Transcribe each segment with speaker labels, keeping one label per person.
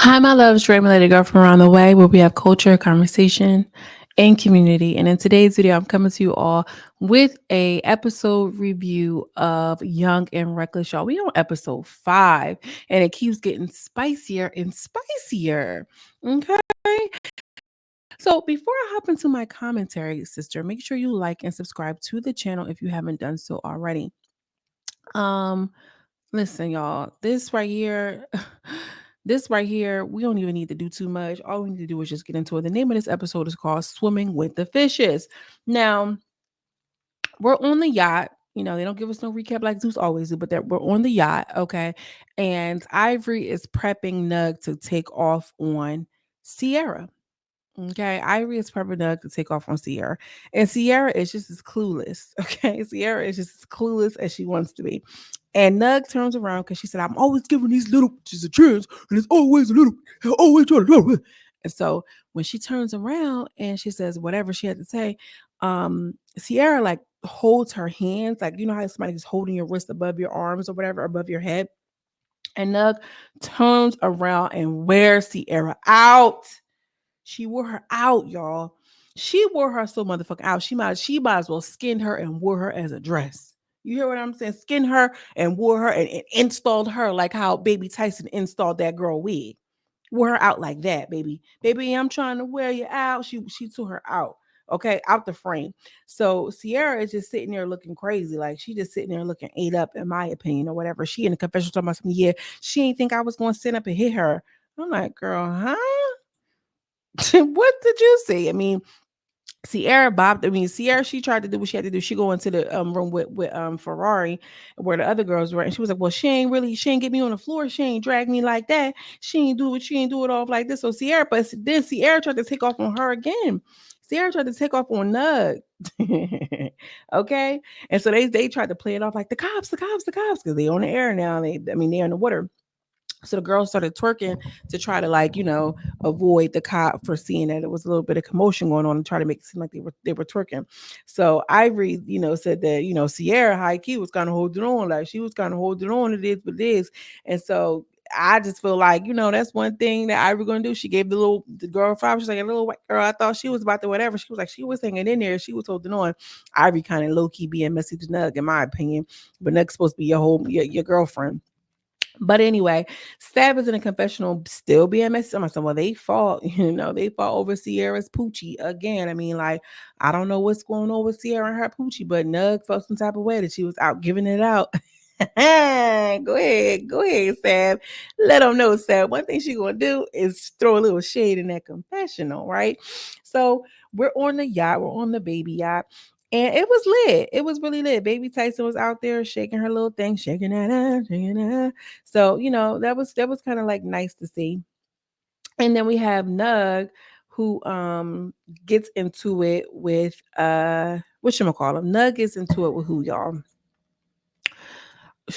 Speaker 1: Hi, my love, straight Milay girl from around the way, where we have culture, conversation, and community. And in today's video, I'm coming to you all with a episode review of Young and Reckless, y'all. We on episode 5, and it keeps getting spicier and spicier. Okay. So before I hop into my commentary, sister, make sure you like and subscribe to the channel if you haven't done so already. Um, Listen, y'all, this right here, we don't even need to do too much. All we need to do is just get into it. The name of this episode is called Swimming with the Fishes. Now, we're on the yacht. They don't give us no recap like Zeus always do, but that we're on the yacht, okay? And Ivory is prepping Nug to take off on Sierra. Okay, Ivory is prepping Nug to take off on Sierra. And Sierra is just as clueless. Okay. Sierra is just as clueless as she wants to be. And Nug turns around because she said, I'm always giving these little bitches a chance, and it's always a little, always trying to. And so when she turns around and she says whatever she had to say, Sierra like holds her hands, like you know how somebody's holding your wrist above your arms or whatever, above your head. And Nug turns around and wears Sierra out. She wore her out, y'all. She wore her so motherfucking out. She might as well skin her and wore her as a dress. You hear what I'm saying? Skin her and wore her and installed her like how Baby Tyson installed that girl wig. Wore her out like that, baby. Baby, I'm trying to wear you out. She tore her out. Okay, out the frame. So Sierra is just sitting there looking crazy. Like she just sitting there looking ate up, in my opinion, or whatever. She in the confessional talking about something. Yeah, she ain't think I was gonna sit up and hit her. I'm like, girl, huh? What did you see? I mean, Sierra, she tried to do what she had to do. She go into the room with Ferrari where the other girls were, and she was like, well, she ain't get me on the floor, she ain't drag me like that, she ain't do it off like this. So Sierra, but then Sierra tried to take off on her again. Sierra tried to take off on Nug. Okay. And so they tried to play it off like the cops, because they on the air now. They're in the water. So the girls started twerking to try to avoid the cop for seeing that it was a little bit of commotion going on and try to make it seem like they were twerking. So Ivory, said that, Sierra high key was kind of holding on, like she was kind of holding on. It is what it is. And so I just feel like, that's one thing that Ivory gonna do. She gave the girl five. She's like a little white girl. I thought she was about to whatever. She was like, she was hanging in there. She was holding on. Ivory kind of low key being messy to Nug, in my opinion. But Nug's supposed to be your girlfriend. But anyway, Stab is in a confessional, still being messy. I'm saying, well, they fought, they fought over Sierra's poochie again. I mean, like, I don't know what's going on with Sierra and her poochie, but Nug felt some type of way that she was out giving it out. Go ahead, Stab. Let them know, Stab. One thing she gonna do is throw a little shade in that confessional, right? So we're on the yacht, we're on the baby yacht. And it was lit. It was really lit. Baby Tyson was out there shaking her little thing, shaking that ass, shaking that. So, that was kind of like nice to see. And then we have Nug who gets into it with whatchamacallit. Nug gets into it with who, y'all?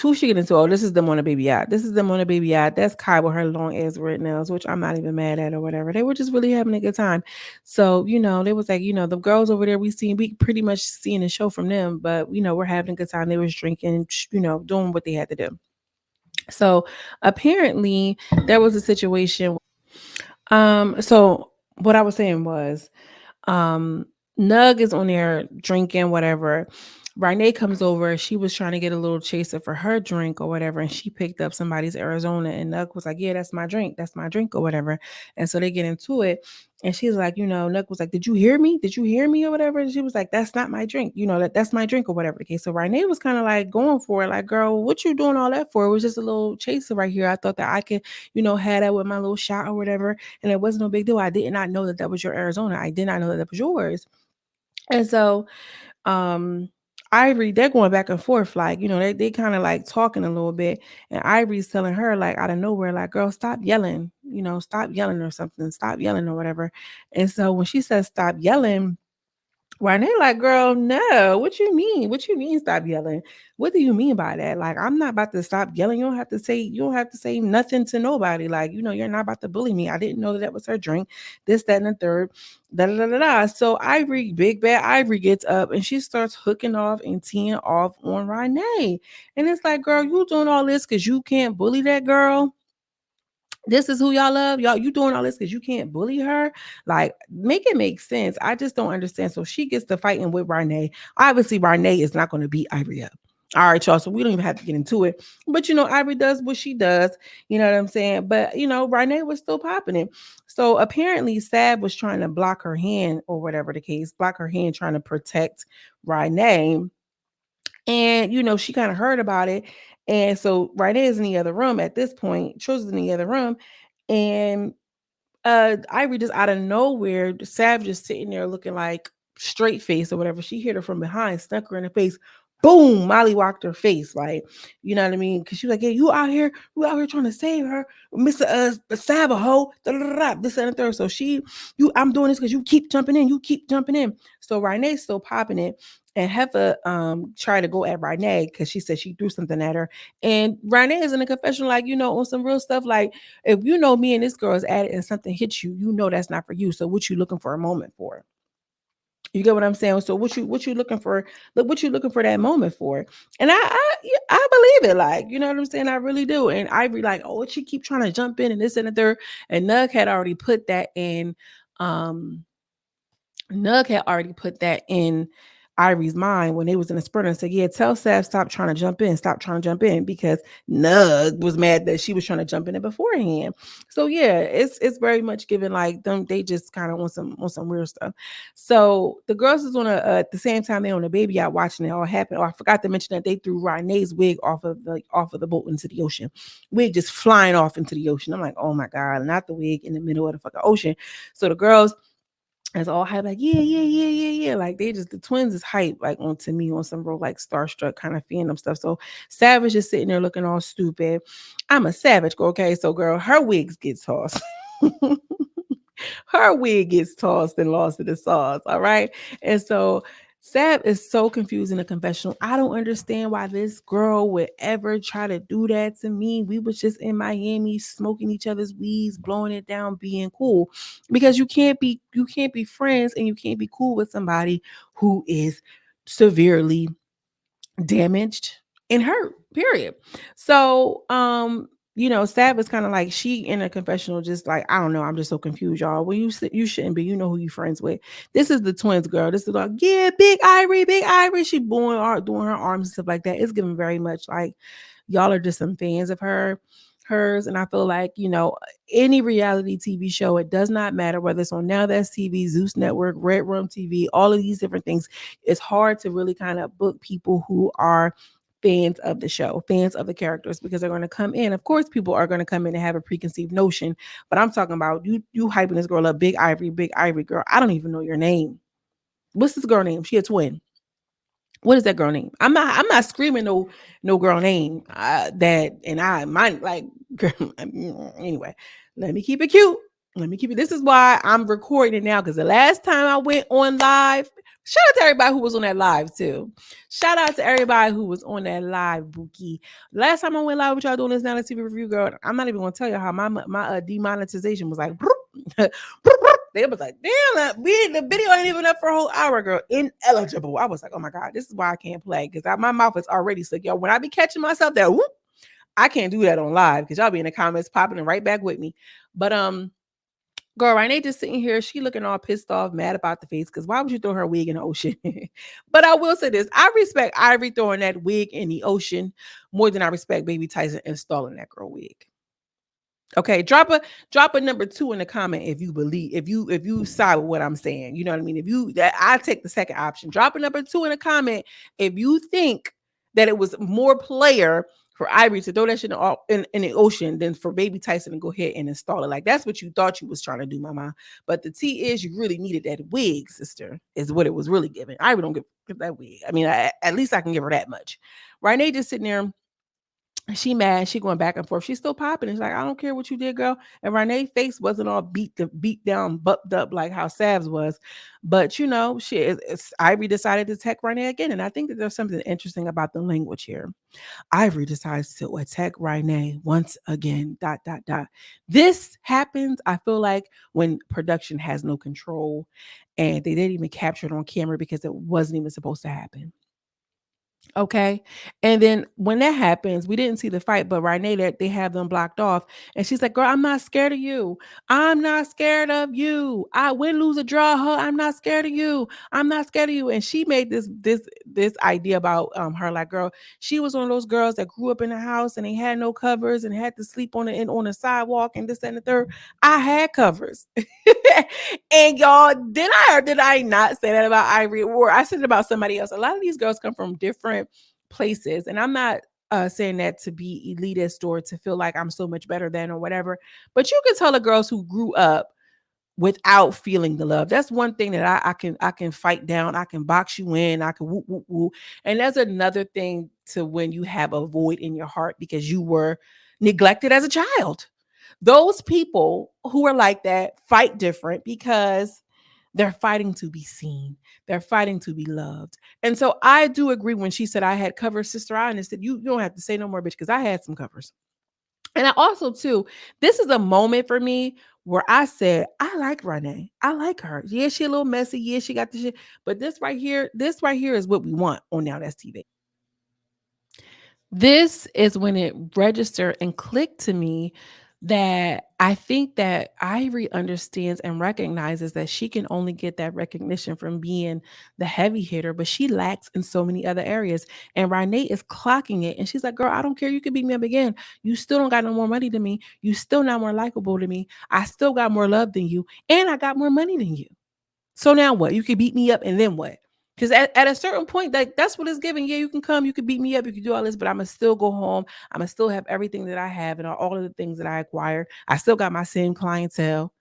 Speaker 1: Who she get into? Oh, this is them on a baby yacht. This is them on a baby yacht. That's Kai with her long ass red nails, which I'm not even mad at or whatever. They were just really having a good time. So, they was like, the girls over there we pretty much seeing the show from them, but we're having a good time. They was drinking, doing what they had to do. So apparently there was a situation. So what I was saying was, Nug is on there drinking, whatever. Renee comes over. She was trying to get a little chaser for her drink or whatever, and she picked up somebody's Arizona. And Nug was like, "Yeah, that's my drink. That's my drink or whatever." And so they get into it, and she's like, Nug was like, "Did you hear me? Did you hear me or whatever?" And she was like, "That's not my drink. That's my drink or whatever." Okay, so Renee was kind of like going for it, like, "Girl, what you doing all that for? It was just a little chaser right here. I thought that I could, have that with my little shot or whatever, and it wasn't no big deal. I did not know that was your Arizona. I did not know that was yours." And so um Ivory, they're going back and forth, like, they kind of like talking a little bit, and Ivory's telling her like out of nowhere, like, "Girl, stop yelling, stop yelling or something, stop yelling or whatever." And so when she says stop yelling, why they like, "Girl, no, what you mean? What you mean stop yelling? What do you mean by that? Like, I'm not about to stop yelling. You don't have to say nothing to nobody. Like, you're not about to bully me. I didn't know that was her drink. This, that, and the third. Da da da da da." So Ivory, big bad Ivory gets up and she starts hooking off and teeing off on Renee. And it's like, "Girl, you doing all this because you can't bully that girl?" This is who y'all love. Y'all, you doing all this because you can't bully her. Like, make it make sense. I just don't understand. So she gets to fighting with Renee. Obviously, Renee is not going to beat Ivory up. All right, y'all. So we don't even have to get into it. But Ivory does what she does. You know what I'm saying? But Renee was still popping it. So apparently, Sab was trying to block her hand or whatever the case, block her hand, trying to protect Renee. And she kind of heard about it. And so Renee is in the other room at this point. Truth is in the other room. And Ivory just out of nowhere, Sav just sitting there looking like straight face or whatever. She hit her from behind, stuck her in the face. Boom, Molly walked her face, like, you know what I mean? Because she was like, "Hey, you out here trying to save her, Mr. Sav a hoe, this and the third." So I'm doing this because you keep jumping in. So Renee's still popping it. And Heffa tried to go at Renee because she said she threw something at her. And Renee is in a confession, like, on some real stuff, like, if me and this girl is at it and something hits you, that's not for you. So what you looking for a moment for? You get what I'm saying? So what you looking for? Look, what you looking for that moment for? And I believe it, like, you know what I'm saying? I really do. And Ivory like, oh, she keep trying to jump in and this and the third. And NUGG had already put that in. NUGG had already put that in Ivory's mind when they was in the sprinter and said, "Yeah, tell Sav stop trying to jump in because NUGG was mad that she was trying to jump in it beforehand." So yeah, it's very much given like them. They just kind of want some weird stuff. So the girls is on at the same time they on the baby yacht watching it all happen. Oh, I forgot to mention that they threw Renee's wig off of the boat into the ocean. Wig just flying off into the ocean. I'm like, oh my god, not the wig in the middle of the fucking ocean. So the girls as all hype, like, yeah. Like they just the twins is hype, like onto me on some real like starstruck kind of fandom stuff. So Savage is sitting there looking all stupid. I'm a savage girl, okay? So girl, her wigs gets tossed. Her wig gets tossed and lost in the sauce. All right. And so Sab is so confused in the confessional. I don't understand why this girl would ever try to do that to me. We was just in Miami smoking each other's weeds, blowing it down, being cool. Because you can't be friends and you can't be cool with somebody who is severely damaged and hurt, period. So Sab is kind of like, she in a confessional, just like, I don't know, I'm just so confused, y'all. Well, you shouldn't be, who you friends with. This is the twins, girl. This is like, yeah, big Ivory. She doing her arms and stuff like that. It's giving very much like y'all are just some fans of hers. And I feel like, any reality TV show, it does not matter whether it's on Now That's TV, Zeus Network, Red Room TV, all of these different things. It's hard to really kind of book people who are fans of the show, fans of the characters, because they're going to come in. Of course, people are going to come in and have a preconceived notion, but I'm talking about you hyping this girl up, big Ivory girl. I don't even know your name. What's this girl name? She a twin. What is that girl name? I'm not screaming no girl name that, and I might like girl, anyway. Let me keep it cute. Let me keep it. This is why I'm recording it now, because the last time I went on live, shout out to everybody who was on that live too. Shout out to everybody who was on that live, Bookie. Last time I went live with y'all doing this Now Let's TV review, girl. I'm not even gonna tell you how my demonetization was like. They was like, damn, the video ain't even up for a whole hour, girl. Ineligible. I was like, oh my God, this is why I can't play, because my mouth is already sick. Yo, when I be catching myself that whoop, I can't do that on live, because y'all be in the comments popping and right back with me. But girl, Renee just sitting here, she looking all pissed off, mad about the face, because why would you throw her wig in the ocean? But I will say this, I respect Ivory throwing that wig in the ocean more than I respect Baby Tyson installing that girl wig. Okay, drop a number 2 in the comment if you believe, if you side with what I'm saying. You know what I mean? I take the second option. Drop a number 2 in the comment if you think that it was more player for Ivory to throw that shit in the ocean than for Baby Tyson to go ahead and install it. Like, that's what you thought you was trying to do, mama. But the T is, you really needed that wig, sister, is what it was really giving. Ivory don't give that wig. I mean, at least I can give her that much. Renee just sitting there. She mad. She going back and forth. She's still popping. It's like, I don't care what you did, girl. And Renee's face wasn't all beat down, bucked up like how Sav's was. But Ivory decided to attack Renee again. And I think that there's something interesting about the language here. Ivory decides to attack Renee once again. ... This happens, I feel like, when production has no control and they didn't even capture it on camera because it wasn't even supposed to happen. Okay. And then when that happens, we didn't see the fight, but Renee, that they have them blocked off. And she's like, girl, I'm not scared of you. I'm not scared of you. I win, lose, or draw her. I'm not scared of you. I'm not scared of you. And she made this idea about her, like, girl, she was one of those girls that grew up in a house and they had no covers and had to sleep on the sidewalk and this and the third. I had covers. And y'all, did I not say that about Ivory? Or I said it about somebody else. A lot of these girls come from different places, and I'm not saying that to be elitist or to feel like I'm so much better than or whatever. But you can tell the girls who grew up without feeling the love. That's one thing that I can fight down. I can box you in. I can whoop whoop whoop. And that's another thing to when you have a void in your heart because you were neglected as a child. Those people who are like that fight different because they're fighting to be seen. They're fighting to be loved. And so I do agree when she said I had covers, sister. I understood. You don't have to say no more, bitch, because I had some covers. And I also, too, this is a moment for me where I said, I like Renee. I like her. Yeah, she a little messy. Yeah, she got the shit. But this right here is what we want on Now That's TV. This is when it registered and clicked to me that I think that Ivory understands and recognizes that she can only get that recognition from being the heavy hitter, but she lacks in so many other areas. And Renee is clocking it. And she's like, girl, I don't care. You can beat me up again. You still don't got no more money than me. You still not more likable than me. I still got more love than you. And I got more money than you. So now what? You can beat me up and then what? Because at a certain point, that's what it's giving. Yeah, you can come, you can beat me up, you can do all this, but I'm gonna still go home. I'm gonna still have everything that I have and all of the things that I acquired. I still got my same clientele.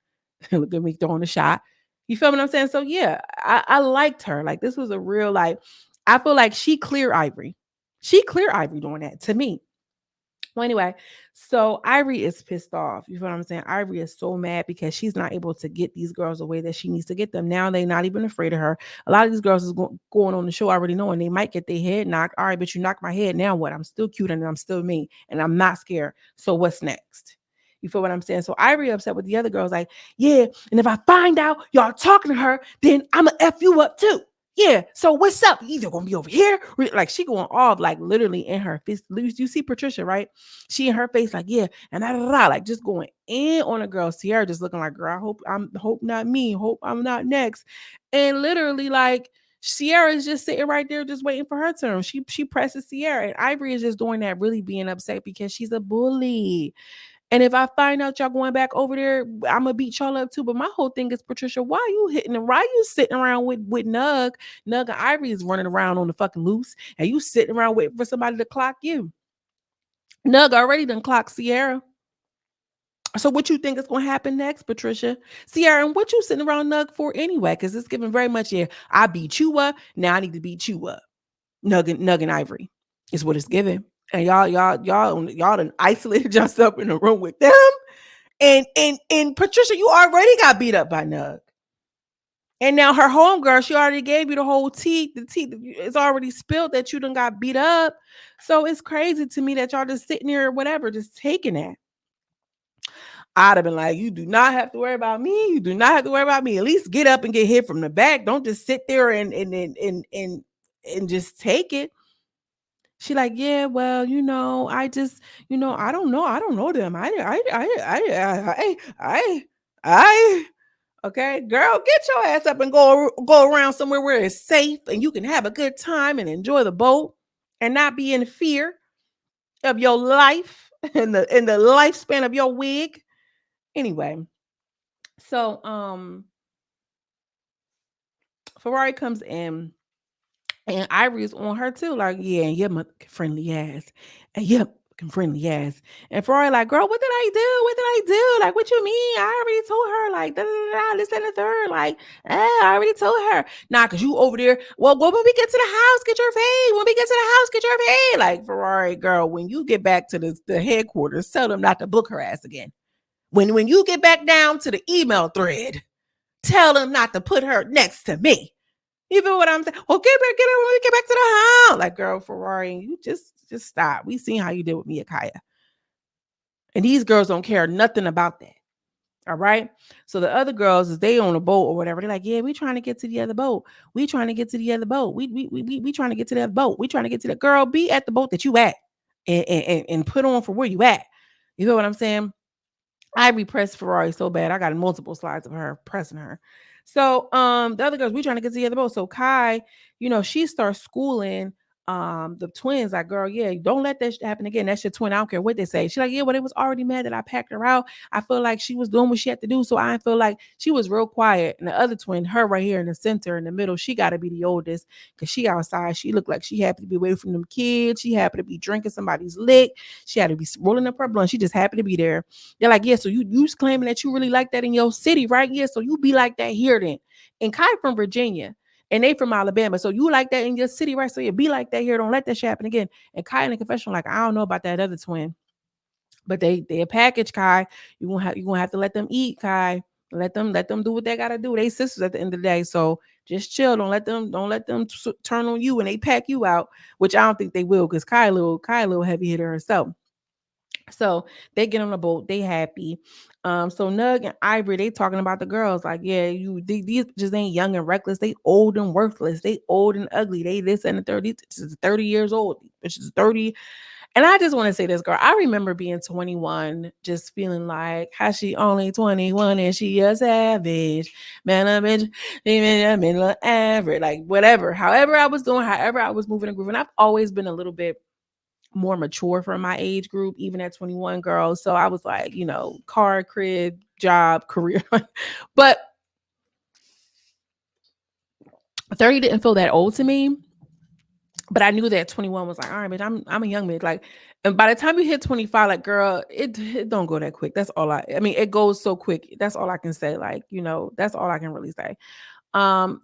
Speaker 1: Look at me throwing a shot. You feel what I'm saying? So yeah, I liked her. Like this was a real like. I feel like she clear Ivory. She clear Ivory doing that to me. Well, anyway, so Ivory is pissed off. You feel what I'm saying? Ivory is so mad because she's not able to get these girls the way that she needs to get them. Now they're not even afraid of her. A lot of these girls is going on the show already knowing they might get their head knocked. All right, but you knocked my head. Now what? I'm still cute and I'm still me and I'm not scared. So what's next? You feel what I'm saying? So Ivory upset with the other girls, like, yeah. And if I find out y'all talking to her, then I'ma F you up too. Yeah. So what's up? You either gonna be over here, like she going off, like literally in her face. You see Patricia, right? She in her face, like, yeah, and like just going in on a girl. Sierra just looking like, girl, hope not me. Hope I'm not next. And literally, like, Sierra is just sitting right there, just waiting for her turn. She presses Sierra, and Ivory is just doing that, really being upset because she's a bully. And if I find out y'all going back over there, I'm gonna beat y'all up too. But my whole thing is, Patricia, why you hitting them? Why you sitting around with Nug? Nug and Ivory is running around on the fucking loose, and you sitting around waiting for somebody to clock you. Nug already done clocked Sierra. So what you think is gonna happen next, Patricia? Sierra, and what you sitting around Nug for anyway? Because it's giving very much, yeah, I beat you up. Now I need to beat you up. Nug and Ivory is what it's giving. And y'all done isolated yourself in a room with them. And Patricia, you already got beat up by Nug. And now her homegirl, she already gave you the whole tea. The tea is already spilled that you done got beat up. So it's crazy to me that y'all just sitting there or whatever, just taking that. I'd have been like, you do not have to worry about me. You do not have to worry about me. At least get up and get hit from the back. Don't just sit there and just take it. She like, yeah, well, I just, I don't know. I don't know them. I okay, girl, get your ass up and go around somewhere where it's safe and you can have a good time and enjoy the boat and not be in fear of your life and the lifespan of your wig. Anyway, so Ferrari comes in and Ivory's on her too, like, yeah, and your friendly ass. And yep, friendly ass. And Ferrari, like, girl, what did I do? What did I do? Like, what you mean? I already told her, like, da, da, da, da, this and the third. Like, I already told her. Nah, because you over there. Well, when we get to the house, get your fade. When we get to the house, get your fade. Like, Ferrari, girl, when you get back to the headquarters, tell them not to book her ass again. When you get back down to the email thread, tell them not to put her next to me. You feel what I'm saying? Okay, get her when we get back to the house. Like, girl, Ferrari, you just stop. We seen how you did with Mia Kaya. And these girls don't care nothing about that. All right. So the other girls, is they on a boat or whatever, they're like, yeah, we trying to get to the other boat. We trying to get to the other boat. We trying to get to that boat. We trying to get to the girl. Be at the boat that you at, and put on for where you at. You know what I'm saying? Ivory pressed Ferrari so bad. I got multiple slides of her pressing her. So the other girls, we trying to get to the other boat. So Kai, she starts schooling the twins, like, girl, yeah, don't let that shit happen again. That's your twin. I don't care what they say. She's like, yeah, well, it was already mad that I packed her out. I feel like she was doing what she had to do. So I feel like she was real quiet. And the other twin, her right here in the center, in the middle, she gotta be the oldest because she outside. She looked like she happy to be away from them kids. She happy to be drinking somebody's lick. She had to be rolling up her blunt. She just happy to be there. They're like, yeah, so you claiming that you really like that in your city, right? Yeah, so you be like that here then. And Kai from Virginia, and they from Alabama. So you like that in your city, right? So you be like that here. Don't let that shit happen again. And Kai in the confessional, like, I don't know about that other twin, but they a package, Kai. You gonna have to let them eat, Kai. Let them do what they gotta do. They sisters at the end of the day. So just chill. Don't let them turn on you and they pack you out, which I don't think they will, because Kai a little heavy hitter herself. So they get on the boat, they happy. So Nug and Ivory, they talking about the girls, like, yeah, these just ain't young and reckless. They old and worthless. They old and ugly. They this and the 30, this is 30 years old, which is 30. And I just want to say this, girl. I remember being 21, just feeling like how she only 21 and she a savage. Man, I'm in average, like whatever. However I was doing, however I was moving and grooving. I've always been a little bit more mature for my age group, even at 21, girls. So I was like, car, crib, job, career. But 30 didn't feel that old to me. But I knew that 21 was like, all right, bitch, I'm a young bitch. Like, and by the time you hit 25, like, girl, it don't go that quick. That's all I mean, it goes so quick. That's all I can say. Like, that's all I can really say.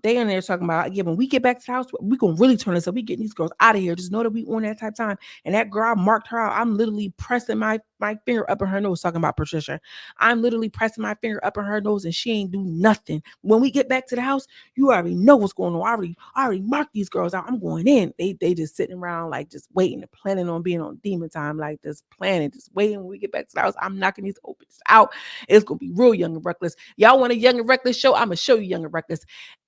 Speaker 1: They in there talking about, yeah, when we get back to the house, we gonna really turn this up. We getting these girls out of here. Just know that we on that type of time. And that girl, I marked her out. I'm literally pressing my finger up in her nose, talking about Patricia. I'm literally pressing my finger up in her nose, and she ain't do nothing. When we get back to the house, you already know what's going on. I already marked these girls out. I'm going in. They just sitting around, like, just waiting, planning on being on demon time, like, just planning, just waiting. When we get back to the house, I'm knocking these opens out. It's gonna be real young and reckless. Y'all want a young and reckless show? I'm gonna show you young and reckless.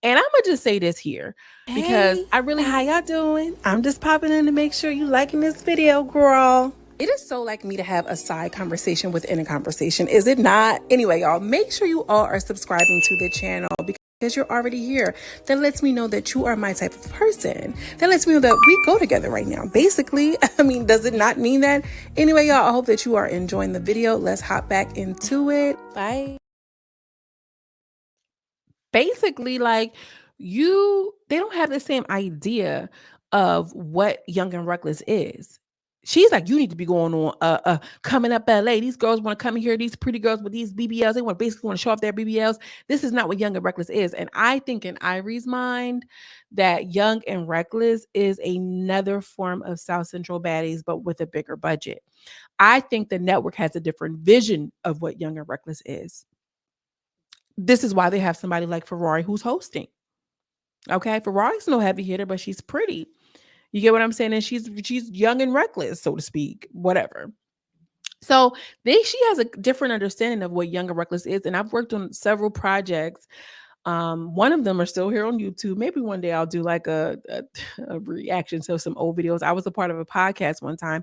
Speaker 1: And I'm gonna just say this here, because
Speaker 2: Hey, how y'all doing? I'm just popping in to make sure you liking this video, girl. It is so like me to have a side conversation within a conversation, is it not? Anyway, y'all, make sure you all are subscribing to the channel because you're already here. That lets me know that you are my type of person. That lets me know that we go together right now. Basically, I mean, does it not mean that? Anyway, y'all, I hope that you are enjoying the video. Let's hop back into it. Bye.
Speaker 1: basically, like, they don't have the same idea of what young and reckless is. She's like, you need to be going on coming up LA. These girls want to come here, these pretty girls with these BBLs. They basically want to show off their BBLs. This is not what young and reckless is. And I think in Ivory's mind that young and reckless is another form of South Central Baddies, but with a bigger budget. I think the network has a different vision of what young and reckless is. This is why they have somebody like Ferrari who's hosting. Okay, Ferrari's no heavy hitter, but she's pretty. You get what I'm saying? And she's young and reckless, so to speak. Whatever. So she has a different understanding of what young and reckless is. And I've worked on several projects. One of them are still here on YouTube. Maybe one day I'll do like a reaction to some old videos. I was a part of a podcast one time,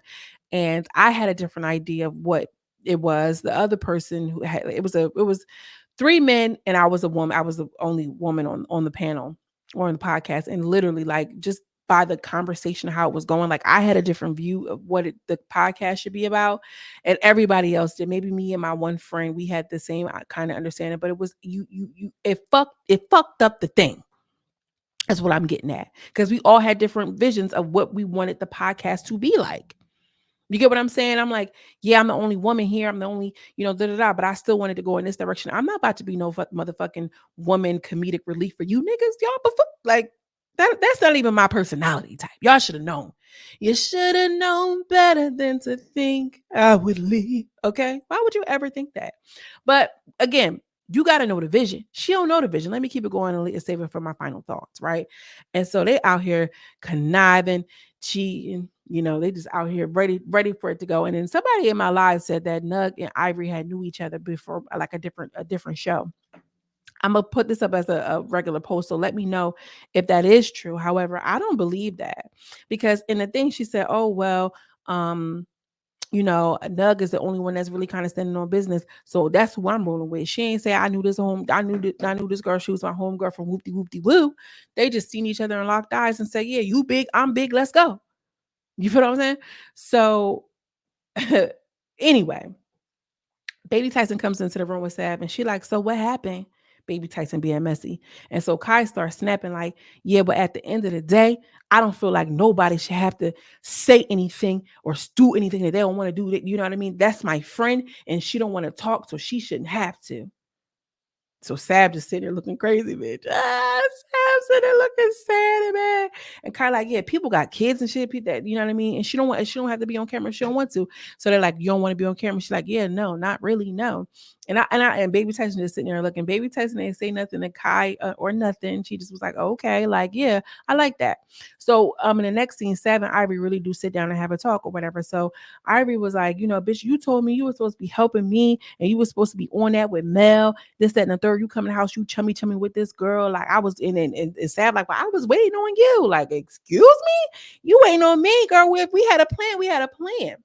Speaker 1: and I had a different idea of what it was. The other person who had it was three men and I was a woman. I was the only woman on the panel or on the podcast. And literally, like, just by the conversation, how it was going, like, I had a different view of what the podcast should be about. And everybody else did. Maybe me and my one friend, we had the same kind of understanding, but it was it fucked up the thing. That's what I'm getting at. Because we all had different visions of what we wanted the podcast to be like. You get what I'm saying? I'm like, yeah, I'm the only woman here. I'm the only, da da da. But I still wanted to go in this direction. I'm not about to be no motherfucking woman comedic relief for you niggas, y'all. But like that's not even my personality type. Y'all should have known. You should have known better than to think I would leave. Okay, why would you ever think that? But again, you got to know the vision. She don't know the vision. Let me keep it going and save it for my final thoughts, right? And so they out here conniving. cheating. They just out here ready for it to go. And then somebody in my live said that Nug and Ivory had knew each other before, like a different show. I'm gonna put this up as a regular post, so let me know if that is true. However, I don't believe that, because in the thing she said, oh well, um, Nug is the only one that's really kind of standing on business. So that's who I'm rolling with. She ain't say I knew this girl. She was my home girl from whoopty whoopty woo. They just seen each other and locked eyes and said, yeah, you big, I'm big, let's go. You feel what I'm saying? So anyway, Baby Tyson comes into the room with Sav and she like, so what happened? Baby Tyson being messy. And so Kai starts snapping like, yeah, but at the end of the day, I don't feel like nobody should have to say anything or do anything that they don't want to do. That, you know what I mean? That's my friend and she don't want to talk, so she shouldn't have to. So Sab just sitting there looking crazy, bitch. Sab sitting there looking sad, man. And kind of like, yeah, people got kids and shit. That, you know what I mean. And she don't have to be on camera. If she don't want to. So they're like, you don't want to be on camera. She's like, yeah, no, not really, no. And Baby Tyson just sitting there looking. Baby Tyson didn't say nothing to Kai or nothing. She just was like, oh, okay, like, yeah, I like that. So in the next scene, Sav and Ivory really do sit down and have a talk or whatever. So Ivory was like, bitch, you told me you were supposed to be helping me and you were supposed to be on that with Mel, this, that, and the third. You come in the house, you chummy with this girl. Like I was in and Sav like, well, I was waiting on you. Like, excuse me? You ain't on me, girl. If we had a plan, we had a plan.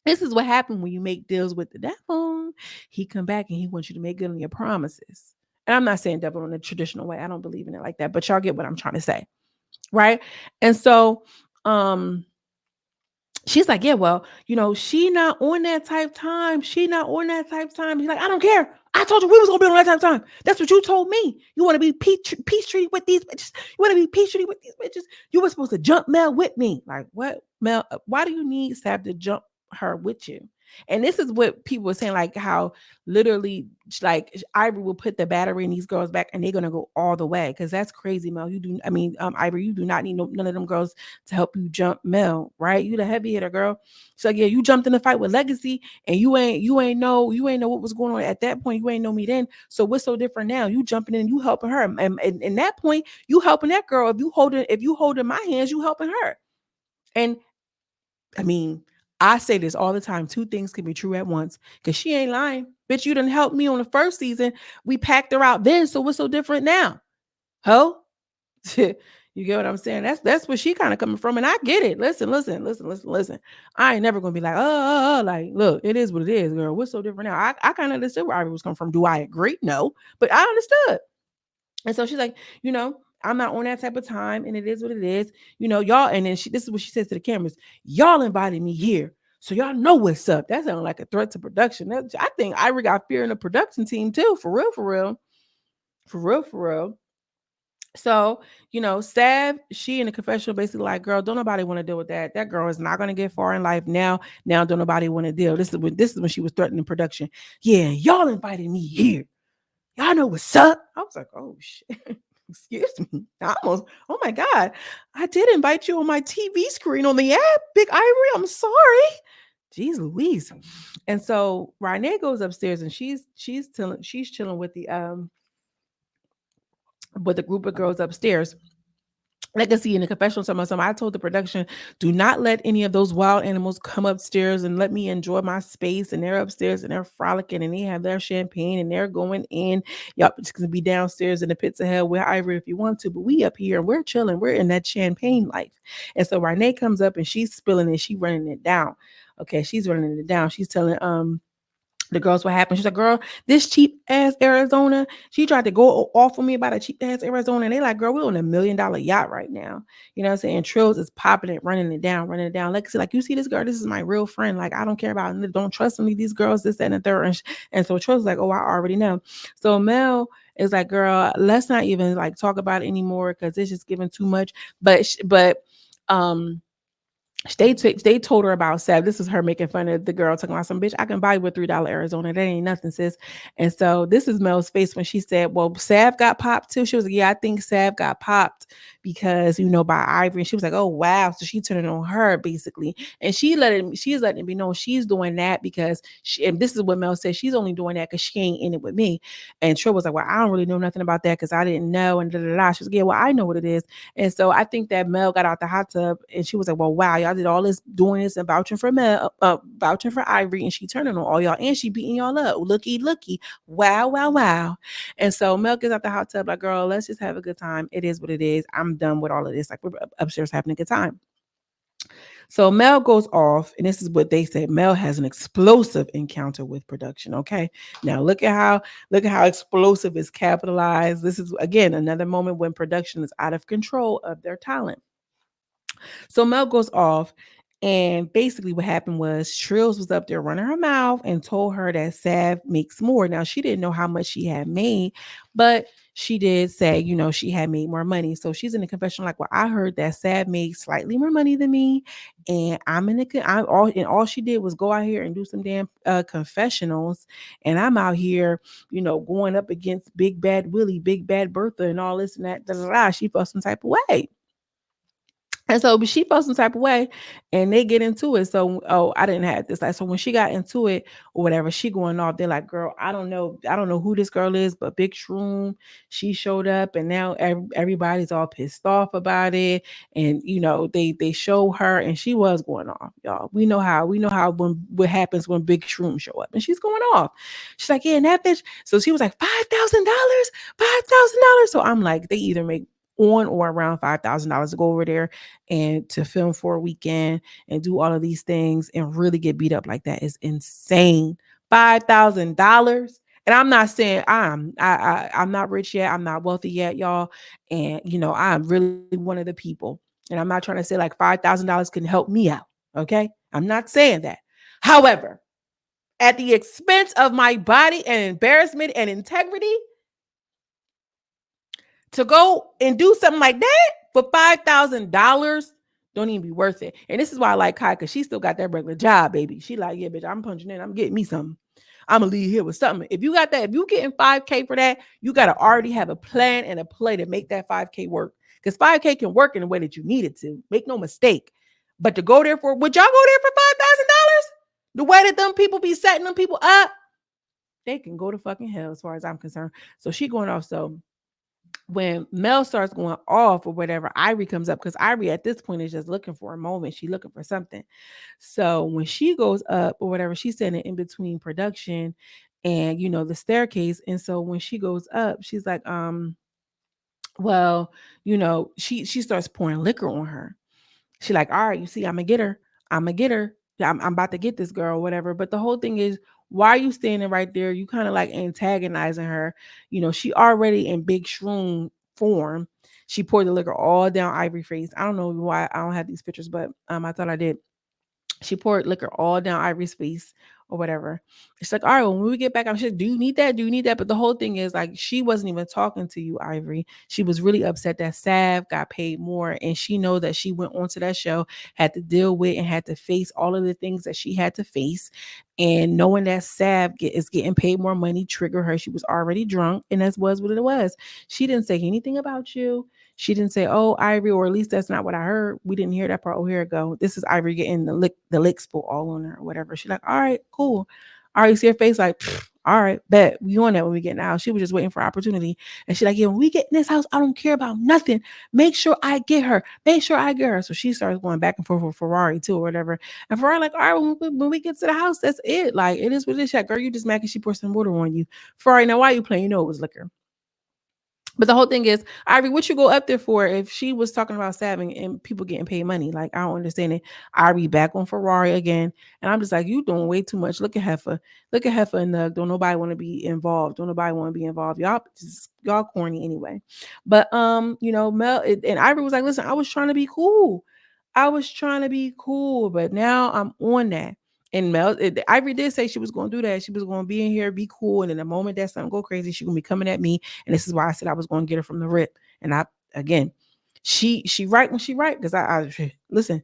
Speaker 1: This is what happened when you make deals with the devil. He come back and he wants you to make good on your promises. And I'm not saying devil in a traditional way. I don't believe in it like that, but y'all get what I'm trying to say. Right. And so she's like, yeah, well, she not on that type time. She not on that type time. He's like, I don't care. I told you we was gonna be on that type time. That's what you told me. You want to be peace treaty with these bitches. You want to be peace treaty with these bitches. You were supposed to jump Mel with me. Like, what, Mel? Why do you need Sab to jump her with you? And this is what people were saying, like how literally like Ivory will put the battery in these girls back and they're gonna go all the way. Cause that's crazy, Mel. Ivory, you do not need none of them girls to help you jump Mel, right? You the heavy hitter, girl. So yeah, you jumped in the fight with Legacy and you ain't know what was going on at that point. You ain't know me then. So what's so different now? You jumping in, you helping her. And in that point, you helping that girl. If you holding my hands, you helping her. And I mean, I say this all the time. Two things can be true at once. Because she ain't lying. Bitch, you done helped me on the first season. We packed her out then. So what's so different now? Ho? You get what I'm saying? That's where she kind of coming from. And I get it. Listen. I ain't never gonna be like, like, look, it is what it is, girl. What's so different now? I kind of understood where Ivy was coming from. Do I agree? No. But I understood. And so she's like, I'm not on that type of time, and it is what it is. Y'all, and then this is what she says to the cameras. Y'all invited me here. So y'all know what's up. That sounds like a threat to production. I think Ivory got fear in the production team too. For real. So, Sav, she in the confessional basically like, girl, don't nobody want to deal with that. That girl is not going to get far in life now. Now don't nobody want to deal. This is when she was threatening production. Yeah, y'all invited me here. Y'all know what's up. I was like, oh shit. Excuse me. Oh my God. I did invite you on my TV screen on the app, Big Ivory. I'm sorry. Jeez Louise. And so Renee goes upstairs and she's chilling with the group of girls upstairs. Legacy in the confessional something. I told the production, do not let any of those wild animals come upstairs and let me enjoy my space. And they're upstairs and they're frolicking and they have their champagne and they're going in. Y'all just gonna be downstairs in the pits of hell with Ivory if you want to, but we up here and we're chilling. We're in that champagne life. And so Renee comes up and she's spilling it. She running it down. Okay, she's running it down. She's telling the girls what happened. She's like, girl, this cheap ass Arizona. She tried to go off on me about a cheap ass Arizona. And they like, girl, we're on $1 million yacht right now. You know what I'm saying? Trills is popping it, running it down. Legacy, like, you see this girl? This is my real friend. Like, I don't care about it. Don't trust any of these girls, this, that, and the third. And so Trills is like, oh, I already know. So Mel is like, girl, let's not even like talk about it anymore because it's just giving too much. But they told her about Sav. This is her making fun of the girl talking about some bitch. I can buy you a $3 Arizona. That ain't nothing, sis. And so this is Mel's face when she said, "Well, Sav got popped too." She was like, "Yeah, I think Sav got popped because by Ivory." And she was like, "Oh wow!" So she turned it on her basically, and she's letting it be known she's doing that because and this is what Mel said. She's only doing that because she ain't in it with me. And Trill was like, "Well, I don't really know nothing about that because I didn't know." And da da da. She was like, "Yeah, well, I know what it is." And so I think that Mel got out the hot tub and she was like, "Well, wow, y'all did all this doing this and vouching for Mel, vouching for Ivory, and she turning on all y'all and she beating y'all up. Looky, looky, wow, wow, wow." And so Mel gets out the hot tub like, "Girl, let's just have a good time. It is what it is. I'm done with all of this. Like we're upstairs having a good time." So Mel goes off, and this is what they said. Mel has an explosive encounter with production. Okay. Now look at how explosive is capitalized. This is again another moment when production is out of control of their talent. So Mel goes off, and basically what happened was Trills was up there running her mouth and told her that Sav makes more. Now she didn't know how much she had made, but she did say, she had made more money. So she's in the confession like, "Well, I heard that Sav made slightly more money than me, and all she did was go out here and do some damn confessionals, and I'm out here, going up against Big Bad Willie, Big Bad Bertha, and all this and that." Da, da, da. She felt some type of way. And so, but she felt some type of way, and they get into it. So, oh, I didn't have this. Like, so when she got into it or whatever, she going off. They're like, "Girl, I don't know who this girl is, but Big Shroom, she showed up, and now everybody's all pissed off about it." And they show her, and she was going off, y'all. We know how when what happens when Big Shroom show up, and she's going off. She's like, "Yeah, and that bitch." So she was like, $5,000, $5,000. So I'm like, they either make on or around $5,000 to go over there and to film for a weekend and do all of these things and really get beat up like that is insane. $5,000. And I'm not saying I'm not rich yet. I'm not wealthy yet, y'all. And I'm really one of the people. And I'm not trying to say like $5,000 can help me out. Okay. I'm not saying that. However, at the expense of my body and embarrassment and integrity, to go and do something like that for $5,000 don't even be worth it. And this is why I like Kai, because she still got that regular job, baby. She like, "Yeah, bitch, I'm punching in. I'm getting me something. I'm gonna leave here with something." If you got that, if you getting 5K for that, you gotta already have a plan and a play to make that 5K work. Because 5K can work in the way that you need it to. Make no mistake. But to go there for, would y'all go there for $5,000? The way that them people be setting them people up, they can go to fucking hell as far as I'm concerned. So she going off. So when Mel starts going off or whatever, Ivory comes up because Ivory at this point is just looking for a moment. She's looking for something. So when she goes up or whatever, she's standing in between production and the staircase. And so when she goes up, she's like, well, she starts pouring liquor on her. She like, "All right, you see, I'm gonna get her. I'm gonna get her. I'm about to get this girl, whatever." But the whole thing is, why are you standing right there? You kind of like antagonizing her. She already in Big Shroom form. She poured the liquor all down Ivory face. I don't know why I don't have these pictures, but I thought I did. She poured liquor all down Ivory's face or whatever. It's like, "All right, when we get back, I'm sure, do you need that? Do you need that?" But the whole thing is like, she wasn't even talking to you, Ivory. She was really upset that Sav got paid more. And she know that she went onto that show, had to deal with and had to face all of the things that she had to face. And knowing that Sav is getting paid more money triggered her. She was already drunk, and that was what it was. She didn't say anything about you. She didn't say, "Oh, Ivory," or at least that's not what I heard. We didn't hear that part. Oh, here it go. This is Ivory getting the lick spill all on her or whatever. She's like, "All right, cool." All right, you see her face like, "All right, bet we on that when we get out." She was just waiting for opportunity. And she's like, "Yeah, when we get in this house, I don't care about nothing. Make sure I get her. Make sure I get her." So she starts going back and forth with Ferrari too or whatever. And Ferrari like, "All right, when we get to the house, that's it. Like, it is what it is. Girl, you just mad because she poured some water on you. Ferrari, now why are you playing? You know it was liquor." But the whole thing is, Ivory, what you go up there for if she was talking about stabbing and people getting paid money? Like, I don't understand it. Ivory back on Ferrari again. And I'm just like, you doing way too much. Look at Heifer. Look at Heifer and Nug. Don't nobody want to be involved. Don't nobody want to be involved. Y'all corny anyway. But Mel and Ivory was like, "Listen, I was trying to be cool. I was trying to be cool, but now I'm on that." And Ivory did say she was going to do that. She was going to be in here, be cool. And in the moment that something go crazy, she's going to be coming at me. And this is why I said I was going to get her from the rip. And again, she right when she right. Because I listen,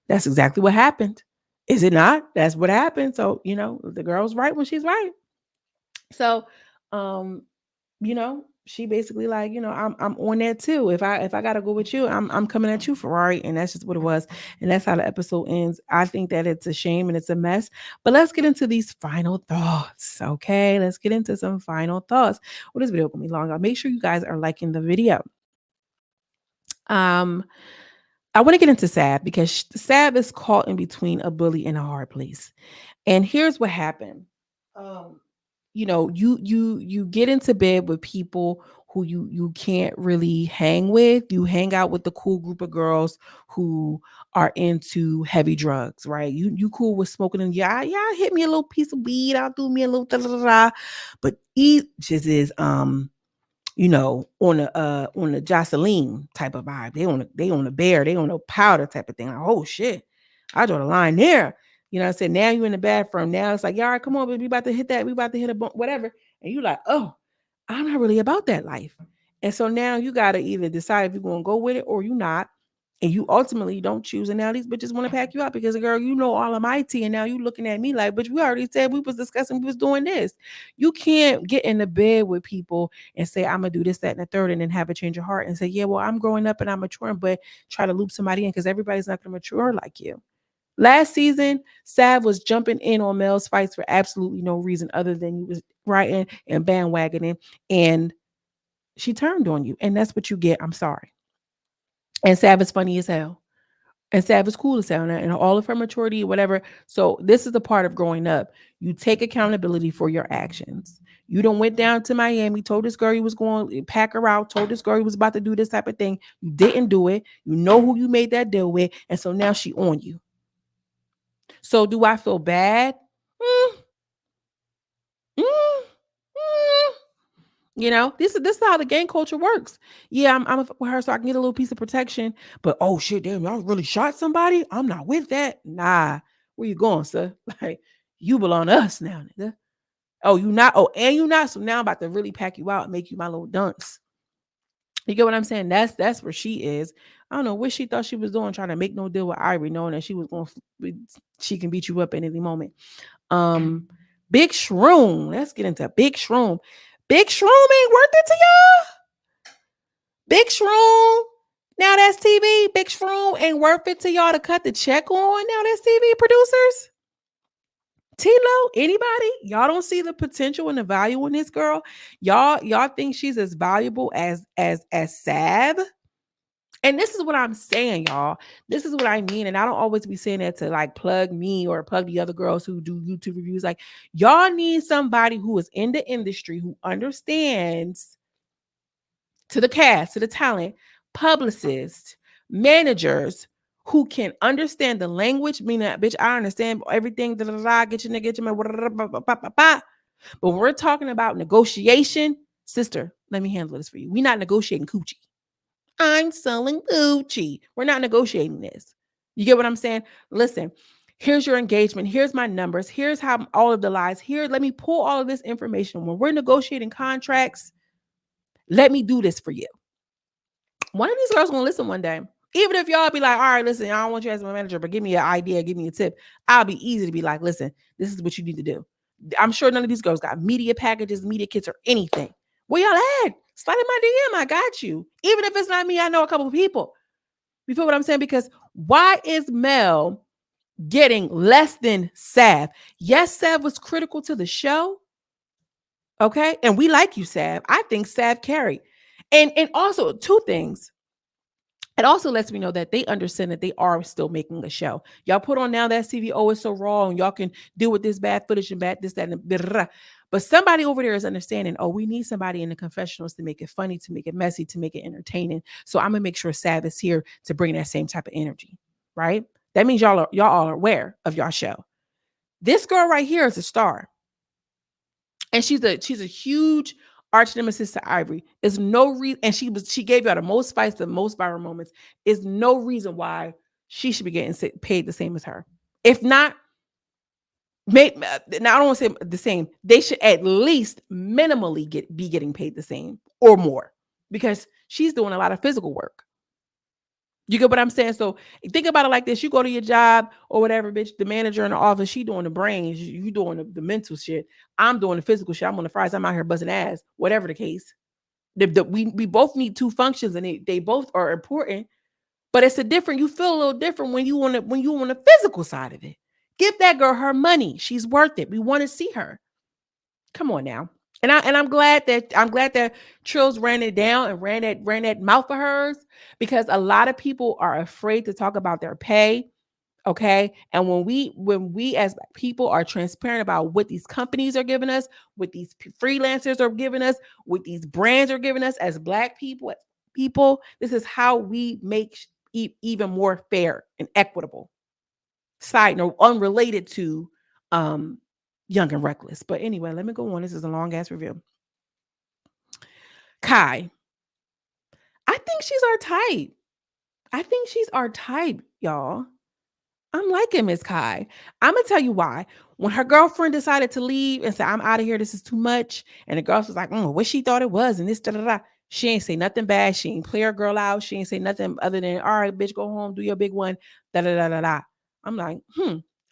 Speaker 1: That's exactly what happened. Is it not? That's what happened. So, the girl's right when she's right. So, um, she basically like, I'm on that too. If I gotta go with you, I'm coming at you, Ferrari. And that's just what it was. And that's how the episode ends. I think that it's a shame and it's a mess. But let's get into these final thoughts. Okay. Let's get into some final thoughts. Well, this video gonna be long. Make sure you guys are liking the video. Um, I want to get into Sab because Sab is caught in between a bully and a hard place. And here's what happened. Um, you get into bed with people who you can't really hang with. You hang out with the cool group of girls who are into heavy drugs, right? You cool with smoking and yeah, hit me a little piece of weed, I'll do me a little da da da. But each is on the Joseline type of vibe. They on a bear, they on a powder type of thing. Like, oh shit, I draw the line there. You know what I'm saying? Now you in the bathroom. Now it's like, yeah, all right, come on, baby, we about to hit that. We about to hit a bump, whatever. And you like, oh, I'm not really about that life. And so now you gotta either decide if you're gonna go with it or you not. And you ultimately don't choose. And now these bitches want to pack you out because girl, all of my tea. And now you looking at me like, but we already said we was discussing, we was doing this. You can't get in the bed with people and say, I'm gonna do this, that, and the third, and then have a change of heart and say, yeah, well, I'm growing up and I'm maturing, but try to loop somebody in because everybody's not gonna mature like you. Last season, Sav was jumping in on Mel's fights for absolutely no reason other than you was writing and bandwagoning, and she turned on you, and that's what you get. I'm sorry. And Sav is funny as hell. And Sav is cool as hell and all of her maturity, whatever. So this is the part of growing up. You take accountability for your actions. You don't went down to Miami, told this girl you was going to pack her out, told this girl you was about to do this type of thing. You didn't do it. You know who you made that deal with. And so now she on you. So do I feel bad? Mm, mm, mm. This is how the gang culture works. Yeah, I'm with her so I can get a little piece of protection. But oh shit, damn, y'all really shot somebody? I'm not with that. Nah, where you going, sir? Like you belong to us now, nigga. Oh, you not? Oh, and you not? So now I'm about to really pack you out and make you my little dunce. You get what I'm saying? That's where she is. I don't know what she thought she was doing, trying to make no deal with Ivory, knowing that she can beat you up at any moment. Um, Big Shroom. Let's get into Big Shroom. Big Shroom ain't worth it to y'all. Big Shroom. Now that's TV. Big Shroom ain't worth it to y'all to cut the check on. Now that's TV producers. Tilo, anybody? Y'all don't see the potential and the value in this girl. Y'all think she's as valuable as Sav. And this is what I'm saying, y'all. This is what I mean. And I don't always be saying that to like plug me or plug the other girls who do YouTube reviews. Like, y'all need somebody who is in the industry, who understands to the cast, to the talent, publicists, managers who can understand the language. Meaning, bitch, I understand everything. Get your nigga, get your man. But when we're talking about negotiation, sister, let me handle this for you. We're not negotiating coochie. I'm selling Gucci. We're not negotiating this. You get what I'm saying? Listen, here's your engagement. Here's my numbers. Here's how all of the lies. Here, let me pull all of this information. When we're negotiating contracts, let me do this for you. One of these girls gonna listen one day. Even if y'all be like, all right, listen, I don't want you as my manager, but give me an idea, give me a tip. I'll be easy to be like, listen, this is what you need to do. I'm sure none of these girls got media packages, media kits, or anything. Where y'all at? Slide in my DM. I got you. Even if it's not me, I know a couple of people. You feel what I'm saying? Because why is Mel getting less than Sav? Yes, Sav was critical to the show. Okay. And we like you, Sav. I think Sav carried. And also two things. It also lets me know that they understand that they are still making a show. Y'all put on now that CVO is so raw and y'all can deal with this bad footage and bad this, that, and blah, blah, blah. But somebody over there is understanding, oh, we need somebody in the confessionals to make it funny, to make it messy, to make it entertaining. So I'm going to make sure Sav is here to bring that same type of energy, right? That means y'all are aware of y'all show. This girl right here is a star. And she's a huge arch nemesis to Ivory. Is no reason, and she gave y'all the most fights, the most viral moments. Is no reason why she should be getting paid the same as her. If not, now I don't want to say the same. They should at least minimally be getting paid the same or more because she's doing a lot of physical work. You get what I'm saying? So think about it like this. You go to your job or whatever, bitch, the manager in the office, she doing the brains, you doing the mental shit. I'm doing the physical shit. I'm on the fries. I'm out here buzzing ass, whatever the case. We both need two functions and they both are important, but it's a different, you feel a little different when you on the physical side of it. Give that girl her money. She's worth it. We want to see her. Come on now. And I'm glad that Trills ran it down and ran that mouth of hers, because a lot of people are afraid to talk about their pay. Okay. And when we as people are transparent about what these companies are giving us, what these freelancers are giving us, what these brands are giving us as Black people, this is how we make even more fair and equitable. Side note, unrelated to um Young and Reckless. But anyway, let me go on. This is a long ass review. Kai, I think she's our type. I think she's our type, y'all. I'm liking Miss Kai. I'm gonna tell you why. When her girlfriend decided to leave and said, "I'm out of here. This is too much," and the girl was like, "What she thought it was," and this da da da. She ain't say nothing bad. She ain't play her girl out. She ain't say nothing other than, "All right, bitch, go home, do your big one." Da da da da da. I'm like,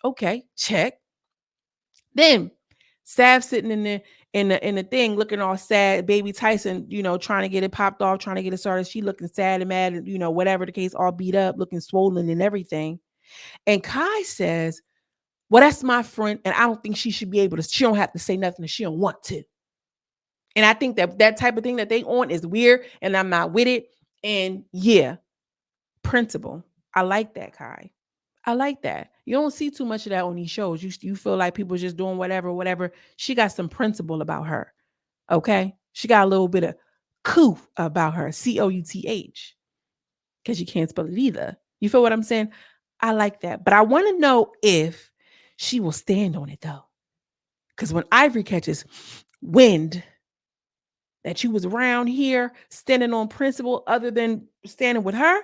Speaker 1: okay, check. Then Sav sitting in the thing looking all sad, baby Tyson, trying to get it popped off, trying to get it started. She looking sad and mad, and whatever the case, all beat up, looking swollen and everything. And Kai says, "Well, that's my friend, and I don't think she should be able to, she don't have to say nothing if she don't want to." And I think that type of thing that they on is weird, and I'm not with it. And yeah, principle. I like that, Kai. I like that. You don't see too much of that on these shows. You feel like people just doing whatever. She got some principle about her. Okay? She got a little bit of coof about her. COUTH. Because you can't spell it either. You feel what I'm saying? I like that. But I want to know if she will stand on it though. Because when Ivory catches wind that you was around here standing on principle other than standing with her,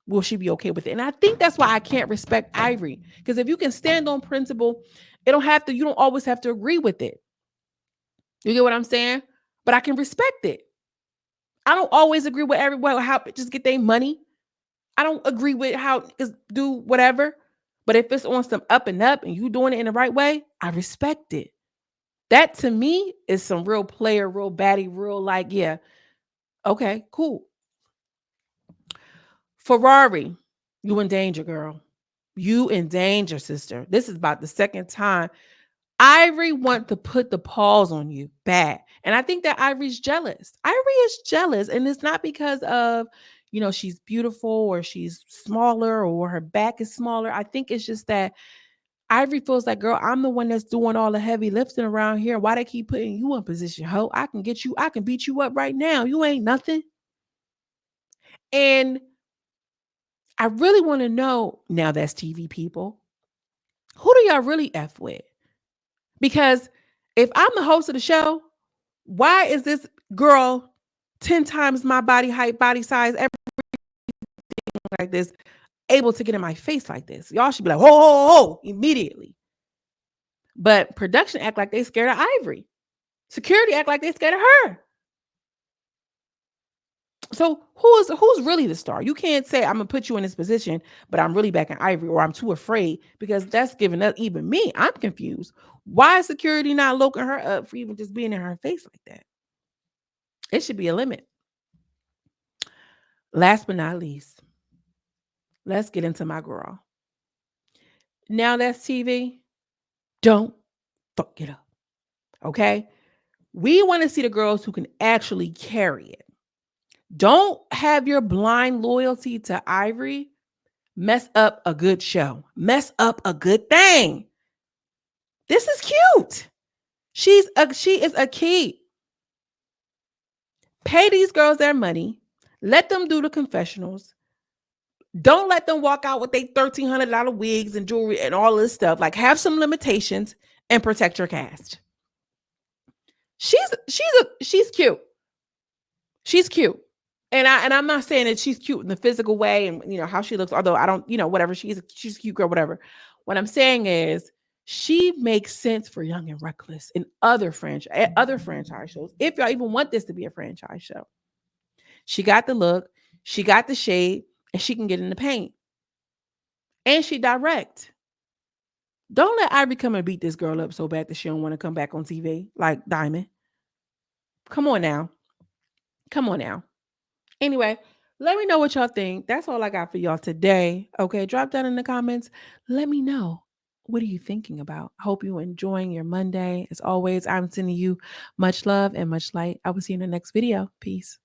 Speaker 1: will she be okay with it? And I think that's why I can't respect Ivory. Because if you can stand on principle, you don't always have to agree with it. You get what I'm saying? But I can respect it. I don't always agree with everyone how just get their money. I don't agree with how is do whatever. But if it's on some up and up and you doing it in the right way, I respect it. That to me is some real player, real baddie, real like, yeah, okay, cool. Ferrari, you in danger, girl. You in danger, sister. This is about the second time. Ivory want to put the paws on you bad. And I think that Ivory's jealous. Ivory is jealous. And it's not because of, she's beautiful or she's smaller or her back is smaller. I think it's just that Ivory feels like, girl, I'm the one that's doing all the heavy lifting around here. Why they keep putting you in position, ho? I can beat you up right now. You ain't nothing. And I really want to know, now that's TV people, who do y'all really F with? Because if I'm the host of the show, why is this girl 10 times my body height, body size, everything like this, able to get in my face like this? Y'all should be like, ho, immediately. But production act like they scared of Ivory. Security act like they scared of her. So who's really the star? You can't say I'm gonna put you in this position, but I'm really back in Ivory, or I'm too afraid, because that's giving up even me. I'm confused. Why is security not looking her up for even just being in her face like that? It should be a limit. Last but not least, let's get into my girl. Now that's TV. Don't fuck it up. Okay? We want to see the girls who can actually carry it. Don't have your blind loyalty to Ivory mess up a good show. Mess up a good thing. This is cute. She is a key. Pay these girls their money. Let them do the confessionals. Don't let them walk out with their $1,300 wigs and jewelry and all this stuff. Like, have some limitations and protect your cast. She's cute. She's cute. And I'm not saying that she's cute in the physical way and how she looks, although I don't, whatever, she's a cute girl, whatever. What I'm saying is she makes sense for Young and Reckless and other franchise shows. If y'all even want this to be a franchise show. She got the look, she got the shade, and she can get in the paint. And she direct. Don't let Ivory come and beat this girl up so bad that she don't want to come back on TV like Diamond. Come on now. Come on now. Anyway, let me know what y'all think. That's all I got for y'all today. Okay, drop down in the comments. Let me know. What are you thinking about? I hope you're enjoying your Monday. As always, I'm sending you much love and much light. I will see you in the next video. Peace.